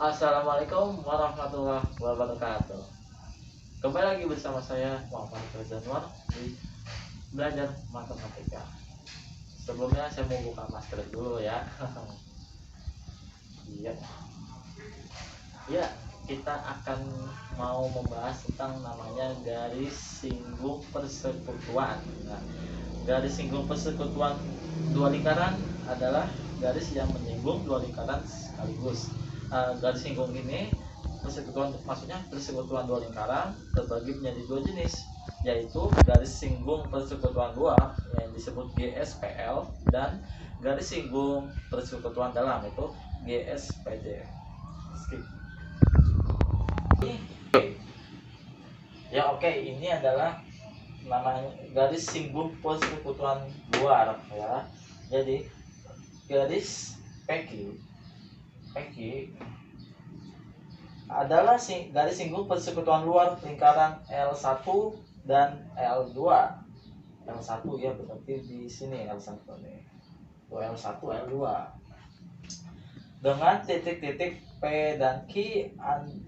Assalamualaikum warahmatullahi wabarakatuh. Kembali lagi bersama saya Muhammad Januar di belajar matematika. Sebelumnya saya mau buka masker dulu ya. Iya. Ya, kita akan mau membahas tentang namanya garis singgung persekutuan. Nah, garis singgung persekutuan dua lingkaran adalah garis yang menyinggung dua lingkaran sekaligus. Garis singgung ini persekutuan, maksudnya persekutuan dua lingkaran terbagi menjadi dua jenis, yaitu garis singgung persekutuan luar yang disebut GSPL dan garis singgung persekutuan dalam itu GSPD. Skip. Ya, oke, ini adalah namanya garis singgung persekutuan luar ya. Jadi garis PQ adalah garis singgung persekutuan luar lingkaran L1 dan L2. L1 ya, berarti di sini L1 nih. L1 L2 dengan titik-titik P dan Q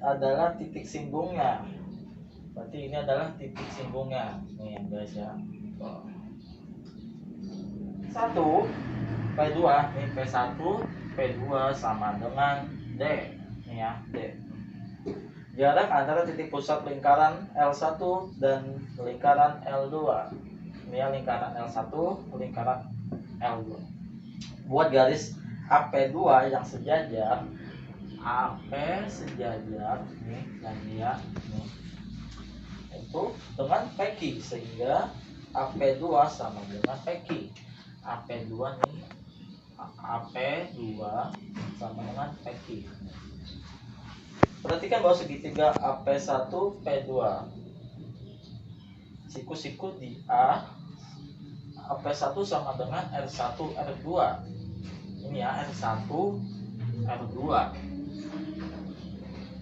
adalah titik singgungnya. Berarti ini adalah titik singgungnya nih guys ya. 1 P2 nih, P1 P2 sama dengan D nih ya, D. Jarak antara titik pusat lingkaran L1 dan lingkaran L2. Ini ya, lingkaran L1, lingkaran L2. Buat garis AP2 yang sejajar, AP sejajar nih, dan dia nih, itu dengan PQ, sehingga AP2 sama dengan PQ. AP2 nih, AP2 sama dengan PQ. Perhatikan bahwa segitiga AP1 P2, siku-siku di A, AP1 sama dengan R1 R2. Ini ya, R1 R2.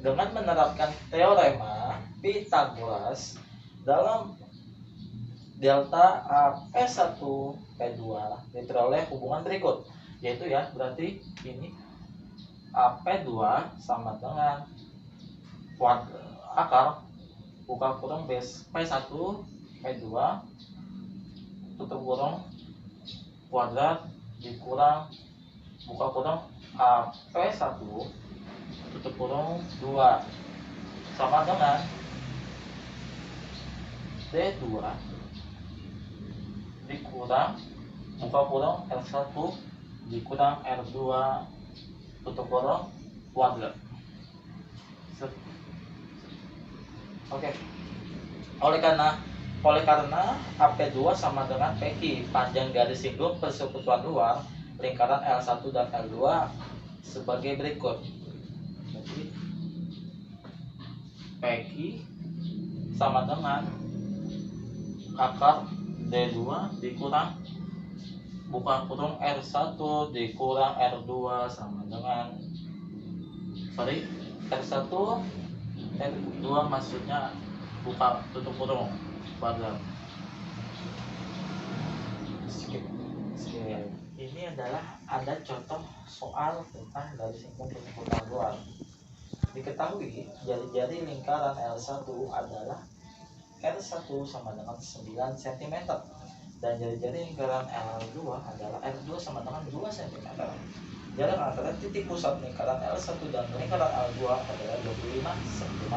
Dengan menerapkan teorema Pythagoras dalam delta AP1 P2 diperoleh hubungan berikut, yaitu ya, berarti ini AP2 sama dengan akar buka kurung base P1 P2 tutup kurung kuadrat dikurang buka kurung AP1 tutup kurung 2 sama dengan D2 dikurang buka kurung R1 dikurang R2 tutup kurung kuadrat. Oke. Oleh karena AP2 sama dengan PQ, panjang garis singgung persekutuan luar lingkaran L1 dan L2 sebagai berikut. Jadi PQ sama dengan akar D2 dikurang buka kurung R1 dikurang R2 sama dengan R1 R2 maksudnya buka tutup kurung kuadrat. Ini adalah ada contoh soal tentang garis singgung persekutuan luar. Diketahui jari-jari lingkaran L1 adalah R1 sama dengan 9 cm dan jari-jari lingkaran L2 adalah R2 sama dengan 2 cm. Jarak antara titik pusat lingkaran L1 dan lingkaran L2 adalah 25 cm.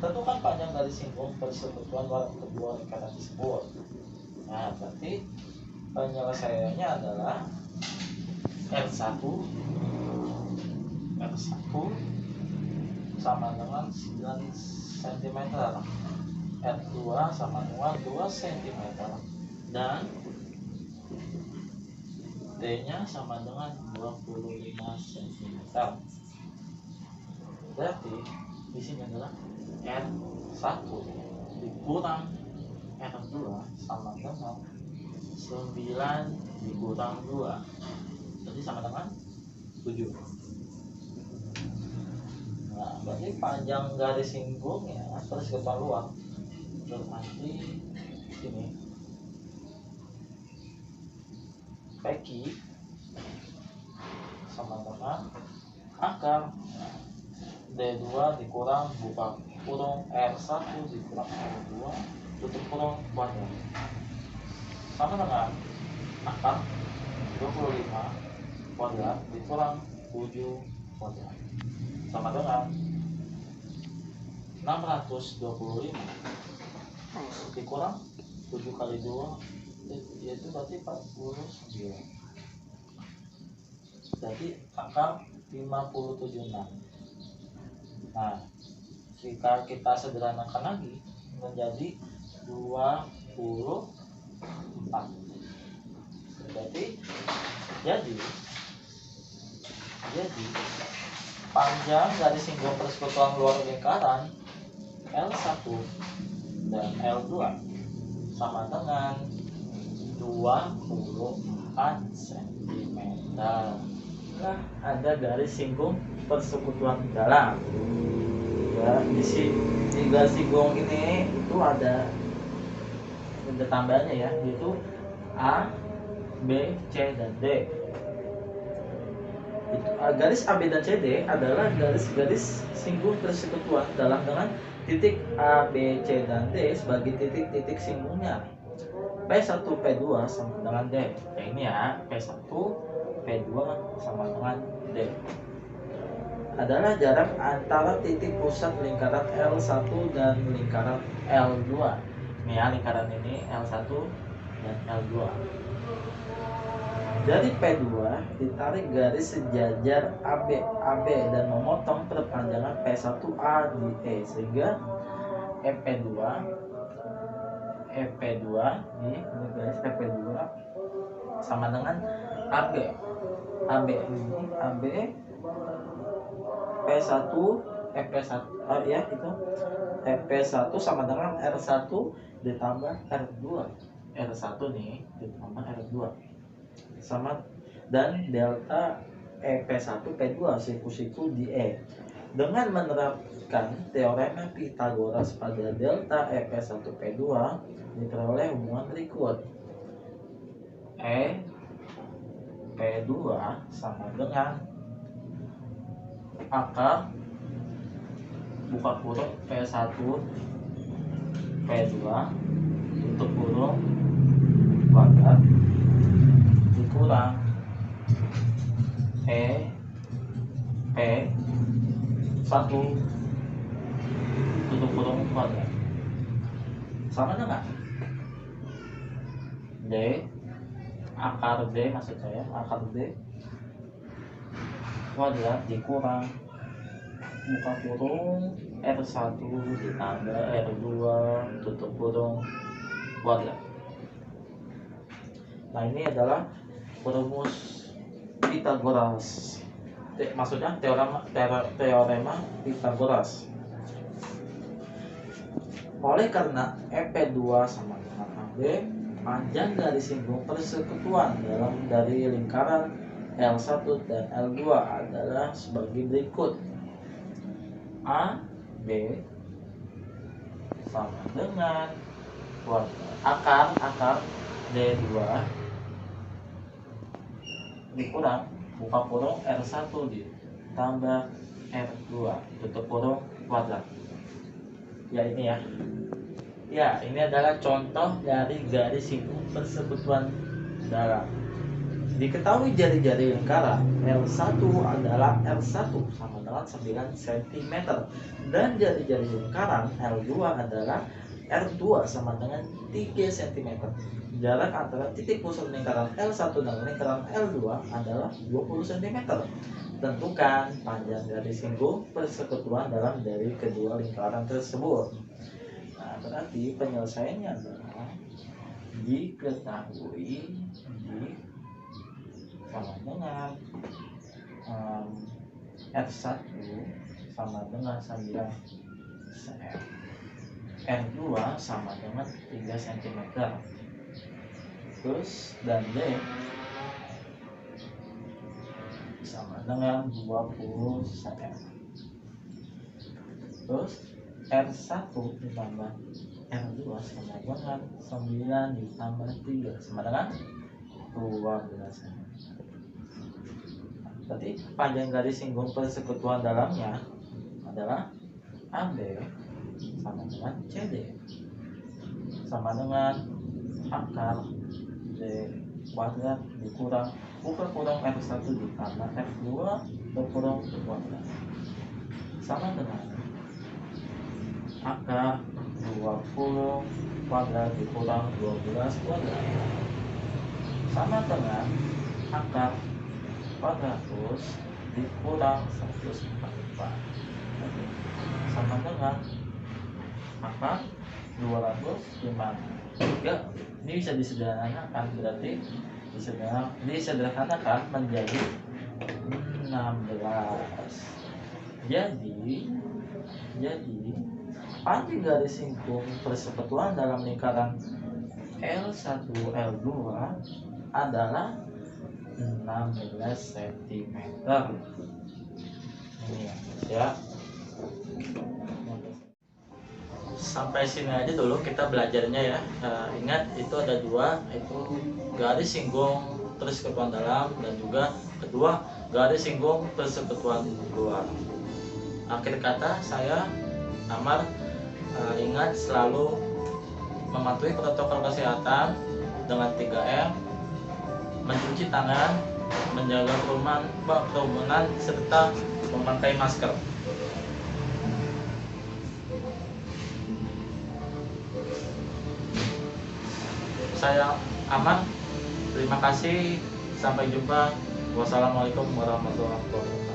Tentukan panjang garis singgung persekutuan luar kedua lingkaran tersebut. Nah, berarti penyelesaiannya adalah R1 sama dengan 9 cm, R2 sama dengan 2 cm, dan D-nya sama dengan 25 cm. Berarti di sini adalah R1 dikurang R2 sama dengan 9 dikurang 2. Jadi sama dengan 7. Nah, berarti panjang garis singgungnya persekutuan luar berarti ini PQ sama dengan akar D2 dikurang buka kurung R1 dikurang R2 tutup kurung kuadrat sama dengan akar 25 kuadrat dikurang 7 kuadrat sama dengan 625 dikurang 7 kali 2 yaitu berarti 49. Jadi akar 576. Nah, jika kita sederhanakan lagi menjadi 24. Berarti jadi panjang dari singgul persekutuan luar lingkaran L1 dan L2 sama dengan 24 cm. Nah, ada garis singgung persekutuan dalam. Ya, di garis singgung ini itu ada tambahannya ya, yaitu A, B, C, dan D. Garis AB dan CD adalah garis-garis singgung persekutuan dalam dengan titik A, B, C, dan D sebagai titik-titik singgungnya. P1, P2 sama dengan D. Ya ini ya, P1, P2 sama dengan D. Adalah jarak antara titik pusat lingkaran L1 dan lingkaran L2. Ini ya, lingkaran ini L1 dan L2. Dari P2 ditarik garis sejajar AB dan memotong perpanjangan P1A di E sehingga EP2 ini garis EP2 sama dengan AB ini AB P1 EP1 ya itu EP1 sama dengan R1 ditambah R2 R1 nih ditambah R2 sama dan delta EP1 P2 siku-siku di E. Dengan menerapkan teorema Pythagoras pada delta EP1 P2 diperoleh hubungan berikut. E P2 sama dengan akar buka kurung P1 P2 tutup kurung kuadrat dikurang E P1 tutup kurung kuadrat sama dengan D akar D maksud saya akar D kuadrat dikurang buka kurung R1 ditambah R2 tutup kurung kuadrat. Nah, ini adalah rumus Pythagoras. Maksudnya teorema Pythagoras. Oleh karena EP2 sama dengan AB, panjang garis singgung persekutuan dari lingkaran L1 dan L2 adalah sebagai berikut. A, B sama dengan akar D2 dikurang buka kurung R1 ditambah R2 tutup kurung kuadrat. Ya ini ya. Ya, ini adalah contoh dari garis singgung persekutuan dalam. Diketahui jari-jari lingkaran L1 adalah R1 sama dengan 9 cm dan jari-jari lingkaran L2 adalah R2 sama dengan 3 cm. Jarak antara titik pusat lingkaran L1 dan lingkaran L2 adalah 20 cm. Tentukan panjang garis singgung persekutuan dalam dari kedua lingkaran tersebut. Nah, berarti penyelesaiannya adalah diketahui sama dengan R1 sama dengan 9 cm, R2 sama dengan 3 cm, terus dan D sama dengan 20 cm, terus R1 ditambah R2 sama dengan 9 ditambah 3 sama dengan 12 cm. Berarti panjang garis singgung persekutuan dalamnya adalah AB sama dengan CD sama dengan akar D kuadrat dikurang U kurang R1 ditambah F2 berkurang kuadrat sama dengan akar 20 kuadrat dikurang 12 kuadrat sama dengan akar 400 dikurang 144 sama dengan akar 205. Ini bisa disederhanakan, berarti disederhanakan menjadi 16. Jadi panjang garis singgung persekutuan dalam lingkaran L1 L2 adalah 16 cm. Ini ya. Sampai sini aja dulu kita belajarnya ya. Ingat itu ada dua, itu garis singgung persekutuan dalam dan juga kedua garis singgung persekutuan luar. Akhir kata saya Amar, ingat selalu mematuhi protokol kesehatan dengan 3M, mencuci tangan, menjaga kerumunan serta memakai masker. Saya Amar, terima kasih, sampai jumpa. Wassalamualaikum warahmatullahi wabarakatuh.